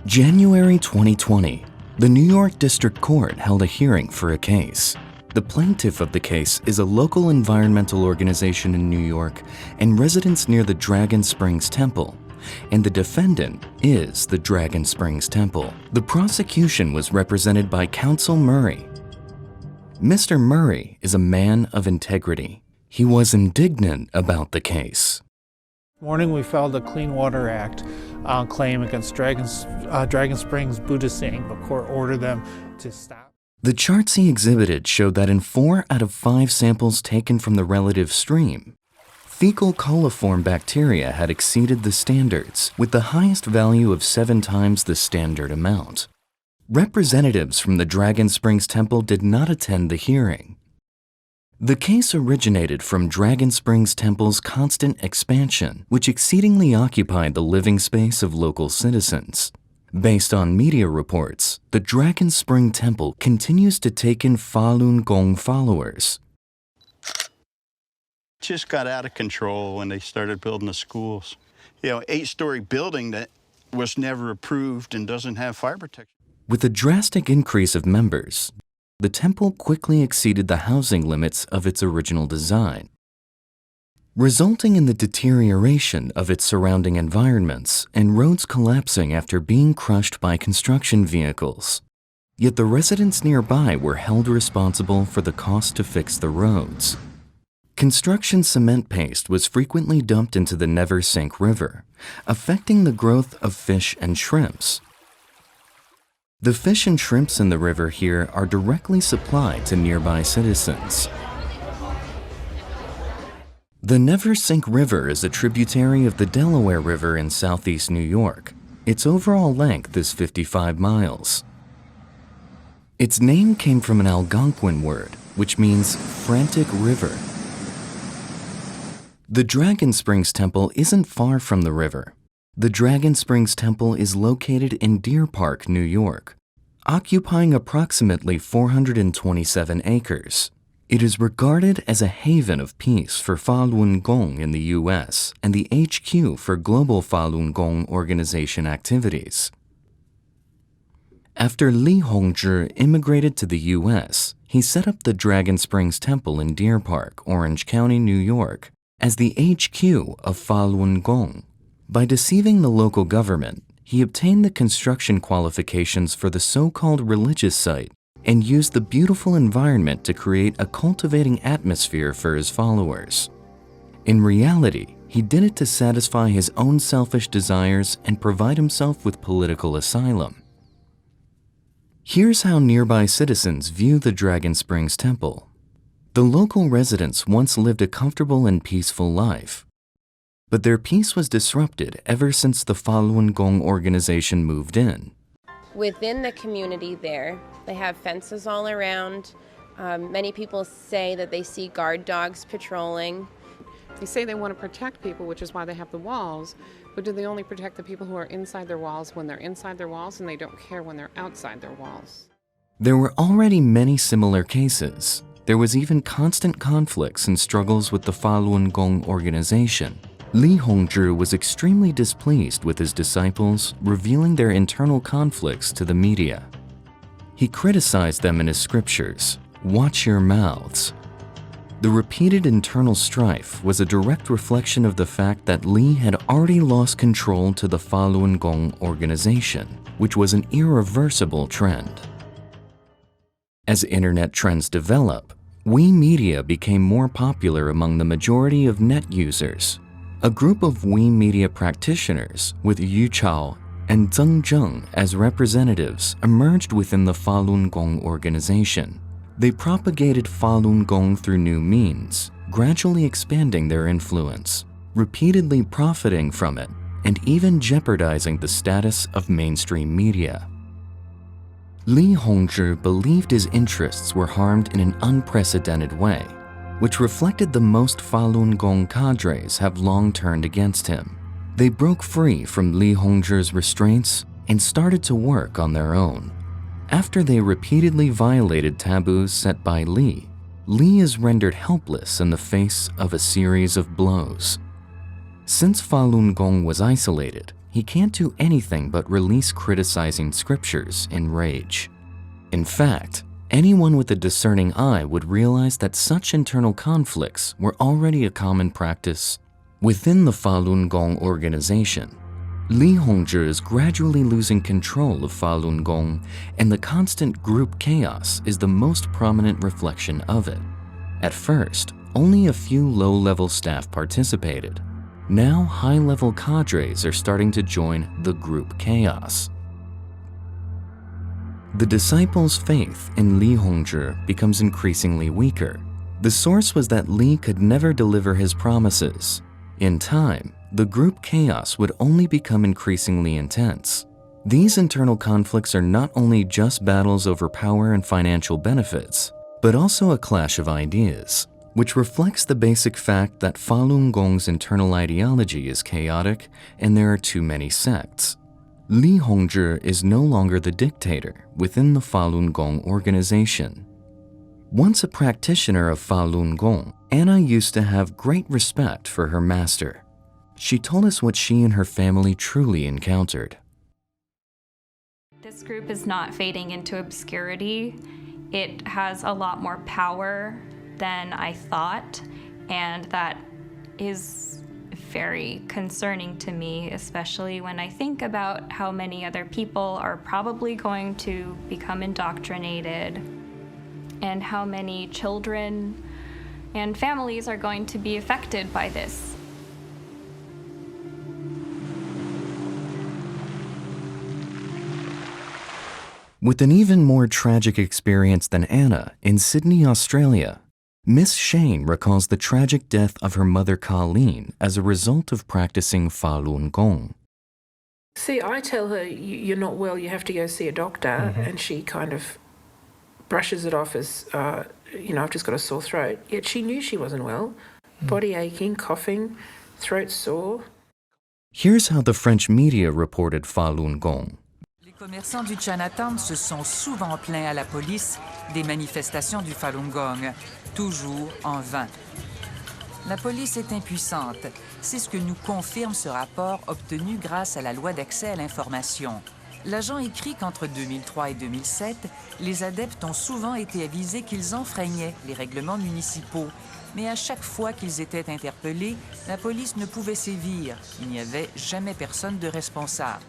January 2020, the New York District Court held a hearing for a case. The plaintiff of the case is a local environmental organization in New York and residents near the Dragon Springs Temple, and the defendant is the Dragon Springs Temple. The prosecution was represented by Counsel Murray. Mr. Murray is a man of integrity. He was indignant about the case. Morning, we filed a Clean Water Act claim against Dragon Springs Buddhist Inc. The court ordered them to stop. The charts he exhibited showed that in 4 out of 5 samples taken from the relative stream, fecal coliform bacteria had exceeded the standards, with the highest value of 7 times the standard amount. Representatives from the Dragon Springs Temple did not attend the hearing. The case originated from Dragon Springs Temple's constant expansion, which exceedingly occupied the living space of local citizens. Based on media reports, the Dragon Spring Temple continues to take in Falun Gong followers. Just got out of control when they started building the schools. 8-story building that was never approved and doesn't have fire protection. With a drastic increase of members, the temple quickly exceeded the housing limits of its original design, resulting in the deterioration of its surrounding environments and roads collapsing after being crushed by construction vehicles. Yet the residents nearby were held responsible for the cost to fix the roads. Construction cement paste was frequently dumped into the Never Sink River, affecting the growth of fish and shrimps. The fish and shrimps in the river here are directly supplied to nearby citizens. The Never Sink River is a tributary of the Delaware River in southeast New York. Its overall length is 55 miles. Its name came from an Algonquin word, which means frantic river. The Dragon Springs Temple isn't far from the river. The Dragon Springs Temple is located in Deer Park, New York, occupying approximately 427 acres. It is regarded as a haven of peace for Falun Gong in the U.S. and the HQ for global Falun Gong organization activities. After Li Hongzhi immigrated to the U.S., he set up the Dragon Springs Temple in Deer Park, Orange County, New York, as the HQ of Falun Gong. By deceiving the local government, he obtained the construction qualifications for the so-called religious site and used the beautiful environment to create a cultivating atmosphere for his followers. In reality, he did it to satisfy his own selfish desires and provide himself with political asylum. Here's how nearby citizens view the Dragon Springs Temple. The local residents once lived a comfortable and peaceful life, but their peace was disrupted ever since the Falun Gong organization moved in. Within the community there, they have fences all around. Many people say that they see guard dogs patrolling. They say they want to protect people, which is why they have the walls, but do they only protect the people who are inside their walls when they're inside their walls, and they don't care when they're outside their walls? There were already many similar cases. There was even constant conflicts and struggles with the Falun Gong organization. Li Hongzhi was extremely displeased with his disciples revealing their internal conflicts to the media. He criticized them in his scriptures, "Watch your mouths." The repeated internal strife was a direct reflection of the fact that Li had already lost control to the Falun Gong organization, which was an irreversible trend. As internet trends develop, we media became more popular among the majority of net users. A group of We media practitioners with Yu Chao and Zheng Zheng as representatives emerged within the Falun Gong organization. They propagated Falun Gong through new means, gradually expanding their influence, repeatedly profiting from it, and even jeopardizing the status of mainstream media. Li Hongzhi believed his interests were harmed in an unprecedented way, which reflected the most Falun Gong cadres have long turned against him. They broke free from Li Hongzhi's restraints and started to work on their own. After they repeatedly violated taboos set by Li, Li is rendered helpless in the face of a series of blows. Since Falun Gong was isolated, he can't do anything but release criticizing scriptures in rage. In fact, anyone with a discerning eye would realize that such internal conflicts were already a common practice within the Falun Gong organization. Li Hongzhi is gradually losing control of Falun Gong, and the constant group chaos is the most prominent reflection of it. At first, only a few low-level staff participated. Now, high-level cadres are starting to join the group chaos. The disciples' faith in Li Hongzhi becomes increasingly weaker. The source was that Li could never deliver his promises. In time, the group chaos would only become increasingly intense. These internal conflicts are not only just battles over power and financial benefits, but also a clash of ideas, which reflects the basic fact that Falun Gong's internal ideology is chaotic and there are too many sects. Li Hongzhi is no longer the dictator within the Falun Gong organization. Once a practitioner of Falun Gong, Anna used to have great respect for her master. She told us what she and her family truly encountered. This group is not fading into obscurity. It has a lot more power than I thought, and that is very concerning to me, especially when I think about how many other people are probably going to become indoctrinated and how many children and families are going to be affected by this. With an even more tragic experience than Anna in Sydney, Australia, Miss Shane recalls the tragic death of her mother Colleen as a result of practicing Falun Gong. See, I tell her, you're not well, you have to go see a doctor, and she kind of brushes it off as, I've just got a sore throat. Yet she knew she wasn't well. Body aching, coughing, throat sore. Here's how the French media reported Falun Gong. Les commerçants du Chinatown se sont souvent plaints à la police des manifestations du Falun Gong, toujours en vain. La police est impuissante. C'est ce que nous confirme ce rapport obtenu grâce à la loi d'accès à l'information. L'agent écrit qu'entre 2003 et 2007, les adeptes ont souvent été avisés qu'ils enfreignaient les règlements municipaux. Mais à chaque fois qu'ils étaient interpellés, la police ne pouvait sévir. Il n'y avait jamais personne de responsable.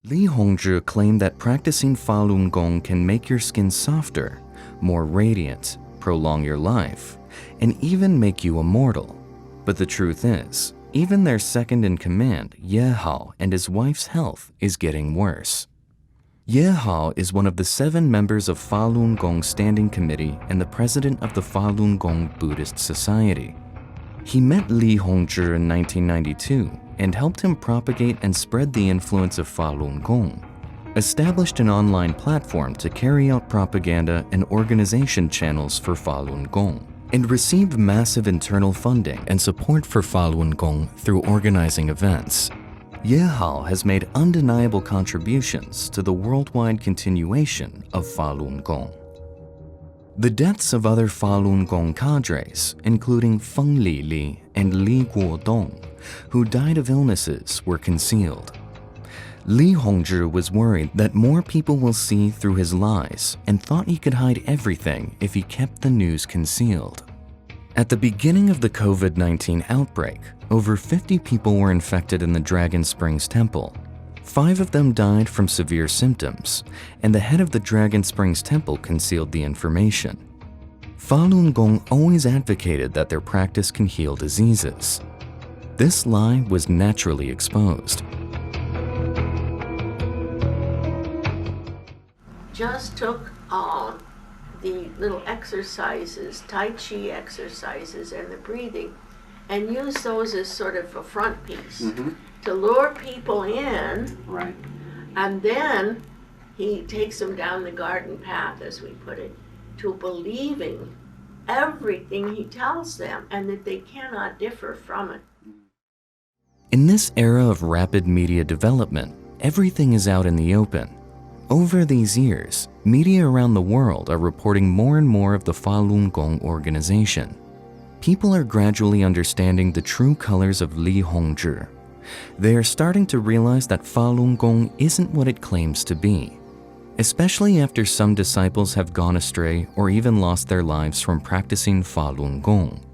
Li Hongzhi claimed that practicing Falun Gong can make your skin softer, more radiant, prolong your life, and even make you immortal. But the truth is, even their second-in-command, Ye Hao, and his wife's health is getting worse. Ye Hao is one of the 7 members of Falun Gong Standing Committee and the president of the Falun Gong Buddhist Society. He met Li Hongzhi in 1992 and helped him propagate and spread the influence of Falun Gong, established an online platform to carry out propaganda and organization channels for Falun Gong, and received massive internal funding and support for Falun Gong through organizing events. Ye Hao has made undeniable contributions to the worldwide continuation of Falun Gong. The deaths of other Falun Gong cadres, including Feng Lili and Li Guodong, who died of illnesses, were concealed. Li Hongzhi was worried that more people will see through his lies and thought he could hide everything if he kept the news concealed. At the beginning of the COVID-19 outbreak, over 50 people were infected in the Dragon Springs Temple. 5 of them died from severe symptoms, and the head of the Dragon Springs Temple concealed the information. Falun Gong always advocated that their practice can heal diseases. This lie was naturally exposed. Just took the little exercises, Tai Chi exercises and the breathing, and used those as sort of a front piece to lure people in. Right. And then he takes them down the garden path, as we put it, to believing everything he tells them and that they cannot differ from it. In this era of rapid media development, everything is out in the open. Over these years, media around the world are reporting more and more of the Falun Gong organization. People are gradually understanding the true colors of Li Hongzhi, They are starting to realize that Falun Gong isn't what it claims to be, especially after some disciples have gone astray or even lost their lives from practicing Falun Gong.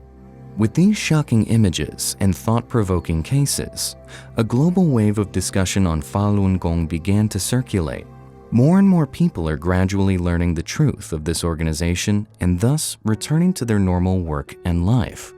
With these shocking images and thought-provoking cases, a global wave of discussion on Falun Gong began to circulate. More and more people are gradually learning the truth of this organization and thus returning to their normal work and life.